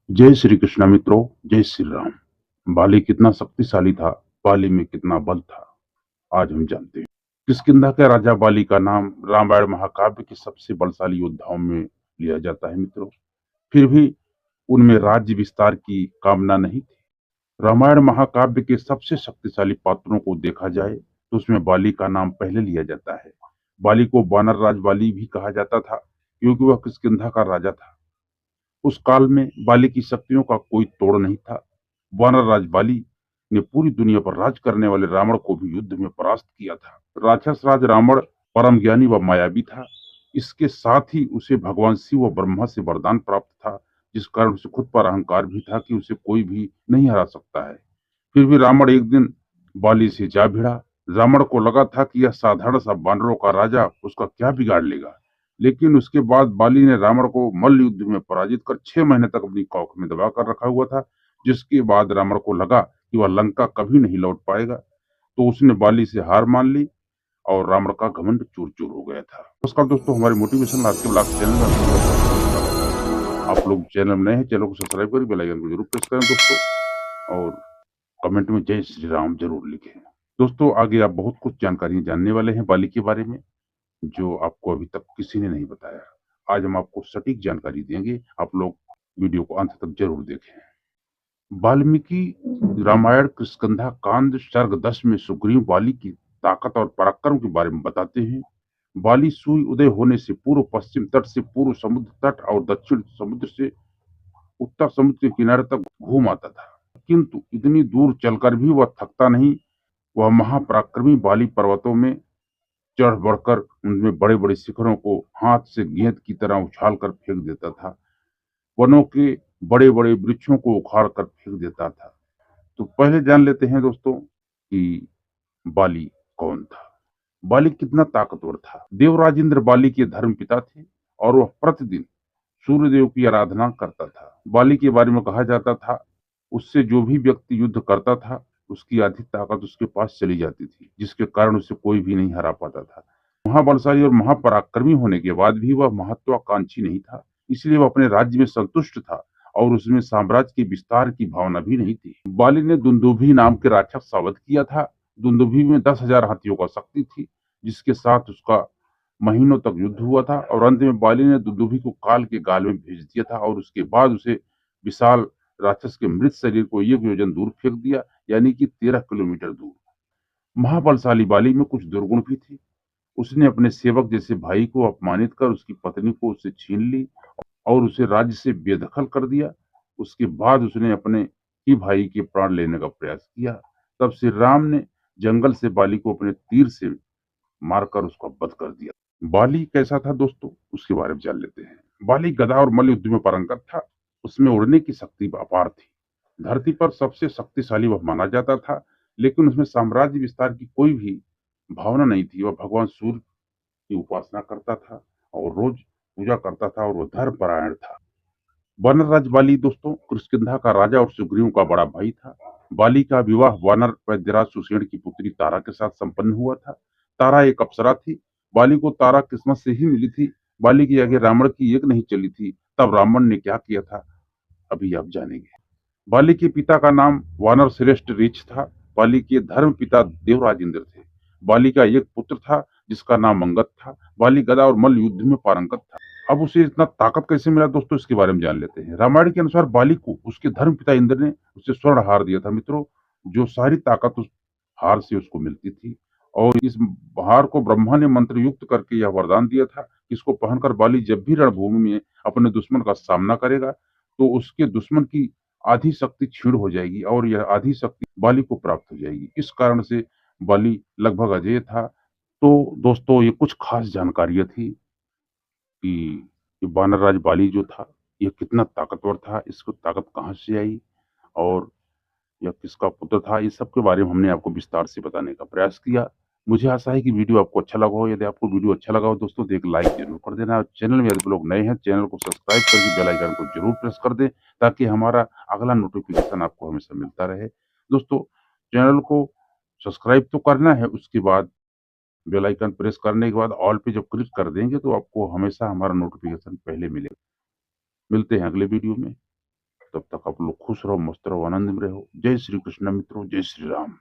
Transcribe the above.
जय श्री कृष्ण मित्रों। जय श्री राम। बाली कितना शक्तिशाली था, बाली में कितना बल था, आज हम जानते हैं। किष्किंधा के राजा बाली का नाम रामायण महाकाव्य के सबसे बलशाली योद्धाओं में लिया जाता है मित्रों। फिर भी उनमें राज्य विस्तार की कामना नहीं थी। रामायण महाकाव्य के सबसे शक्तिशाली पात्रों को देखा जाए तो उसमें बाली का नाम पहले लिया जाता है। बाली को वानर राज बाली भी कहा जाता था क्योंकि वह किष्किंधा का राजा था। उस काल में बाली की शक्तियों का कोई तोड़ नहीं था। वानर राज बाली ने पूरी दुनिया पर राज करने वाले रावण को भी युद्ध में परास्त किया था। राक्षस राज रावण परम ज्ञानी व मायावी था। इसके साथ ही उसे भगवान शिव व ब्रह्मा से वरदान प्राप्त था, जिस कारण उसे खुद पर अहंकार भी था कि उसे कोई भी नहीं हरा सकता है। फिर भी रावण एक दिन बाली से जा भिड़ा। रावण को लगा था कि यह साधारण सा वानरों का राजा उसका क्या बिगाड़ लेगा, लेकिन उसके बाद बाली ने रावण को मल्ल युद्ध में पराजित कर 6 महीने तक अपनी कौख में दबा कर रखा हुआ था। जिसके बाद रावण को लगा कि वह लंका कभी नहीं लौट पाएगा, तो उसने बाली से हार मान ली और रावण का घमंड चूर चूर हो गया था। नमस्कार दोस्तों, हमारे मोटिवेशन आर के ब्लॉग चैनल में आपका बहुत स्वागत है। आप लोग चैनल में नए हैं, चैनल को सब्सक्राइब करें, बेल आइकन को जरूर प्रेस करें दोस्तों, और कमेंट में जय श्री राम जरूर लिखें। दोस्तों, आगे आप बहुत कुछ जानकारी जानने वाले हैं बाली के बारे में, जो आपको अभी तक किसी ने नहीं बताया। आज हम आपको सटीक जानकारी देंगे, आप लोग वीडियो को अंत तक जरूर देखें। वाल्मीकि रामायण किष्किंधा कांड सर्ग 10 में सुग्रीव बाली की ताकत और पराक्रम के बारे में बताते हैं। बाली सूर्य उदय होने से पूर्व पश्चिम तट से पूर्व समुद्र तट और दक्षिण समुद्र से उत्तर समुद्र के किनारे तक घूम आता था, किंतु इतनी दूर चलकर भी वह थकता नहीं। वह महापराक्रमी बाली पर्वतों में चढ़ बढ़कर उनमें बड़े बड़े शिखरों को हाथ से गेंद की तरह उछाल कर फेंक देता था। वनों के बड़े बड़े वृक्षों को उखाड़ कर फेंक देता था। तो पहले जान लेते हैं दोस्तों कि बाली कौन था, बाली कितना ताकतवर था। देवराज इंद्र बाली के धर्म पिता थे और वह प्रतिदिन सूर्यदेव की आराधना करता था। बाली के बारे में कहा जाता था, उससे जो भी व्यक्ति युद्ध करता था उसकी आधी ताकत उसके पास चली जाती थी, जिसके कारण उसे कोई भी नहीं हरा पाता था। महाबलशाली और महापराक्रमी होने के बाद भी वह महत्वाकांक्षी नहीं था, इसलिए वह अपने राज्य में संतुष्ट था और उसमें साम्राज्य के विस्तार की भावना भी नहीं थी। बाली ने दुंदुभी नाम के राक्षस सावध किया था। दुंदुभी में 10,000 हाथियों का शक्ति थी, जिसके साथ उसका महीनों तक युद्ध हुआ था और अंत में बाली ने दुंदुभी को काल के गाल में भेज दिया था और उसके बाद उसे विशाल राक्षस के मृत शरीर को 1 योजन दूर फेंक दिया, यानी कि 13 किलोमीटर दूर। महाबलशाली बाली में कुछ दुर्गुण भी थे। उसने अपने सेवक जैसे भाई को अपमानित कर उसकी पत्नी को उससे छीन ली और उसे राज्य से बेदखल कर दिया। उसके बाद उसने अपने ही भाई के प्राण लेने का प्रयास किया। तब श्री राम ने जंगल से बाली को अपने तीर से मारकर उसका वध कर दिया। बाली कैसा था दोस्तों, उसके बारे में जान लेते हैं। बाली गदा और मल्ल युद्ध में पारंगत था। उसमें उड़ने की शक्ति अपार थी। धरती पर सबसे शक्तिशाली वह माना जाता था, लेकिन उसमें साम्राज्य विस्तार की कोई भी भावना नहीं थी। वह भगवान सूर्य की उपासना करता था और रोज पूजा करता था और वह धर्मपरायण था। वानर राज बाली दोस्तों किष्किंधा का राजा और सुग्रीव का बड़ा भाई था। बाली का विवाह वानर वैद्यराज सुषेण की पुत्री तारा के साथ संपन्न हुआ था। तारा एक अप्सरा थी। बाली को तारा किस्मत से ही मिली थी। बाली की आगे रावण की एक नहीं चली थी। तब रावण ने क्या किया था, अभी आप जानेंगे। बाली के पिता का नाम वानर श्रेष्ठ ऋच था। बाली के धर्म पिता देवराज इंद्र थे। बाली का एक पुत्र था जिसका नाम अंगद था। बाली गदा और मल्ल युद्ध में पारंगत था। अब उसे इतना ताकत कैसे मिला दोस्तों, इसके बारे में जान लेते हैं। रामायण के अनुसार बाली को उसके धर्म पिता इंद्र ने उसे स्वर्ण हार दिया था मित्रों, जो सारी ताकत उस हार से उसको मिलती थी। और इस हार को ब्रह्मा ने मंत्र युक्त करके यह वरदान दिया था कि इसको पहनकर बाली जब भी रणभूमि में अपने दुश्मन का सामना करेगा तो उसके दुश्मन की आधी शक्ति क्षीण हो जाएगी और यह आधी शक्ति बाली को प्राप्त हो जाएगी। इस कारण से बाली लगभग अजेय था। तो दोस्तों, ये कुछ खास जानकारियां थी कि ये वानर राज बाली जो था ये कितना ताकतवर था, इसको ताकत कहाँ से आई और यह किसका पुत्र था। इस सब के बारे में हमने आपको विस्तार से बताने का प्रयास किया। मुझे आशा है कि वीडियो आपको अच्छा लगा हो। यदि आपको वीडियो अच्छा लगा हो दोस्तों तो एक लाइक जरूर कर देना। और चैनल में यदि लोग नए हैं, चैनल को सब्सक्राइब करके बेल आइकन को जरूर प्रेस कर दें, ताकि हमारा अगला नोटिफिकेशन आपको हमेशा मिलता रहे। दोस्तों, चैनल को सब्सक्राइब तो करना है, उसके बाद बेल आइकन प्रेस करने के बाद ऑल पे जब क्लिक कर देंगे तो आपको हमेशा हमारा नोटिफिकेशन पहले मिलेगा। मिलते हैं अगले वीडियो में। तब तक आप लोग खुश रहो, मस्त रहो, आनंद में रहो। जय श्री कृष्ण मित्रों, जय श्री राम।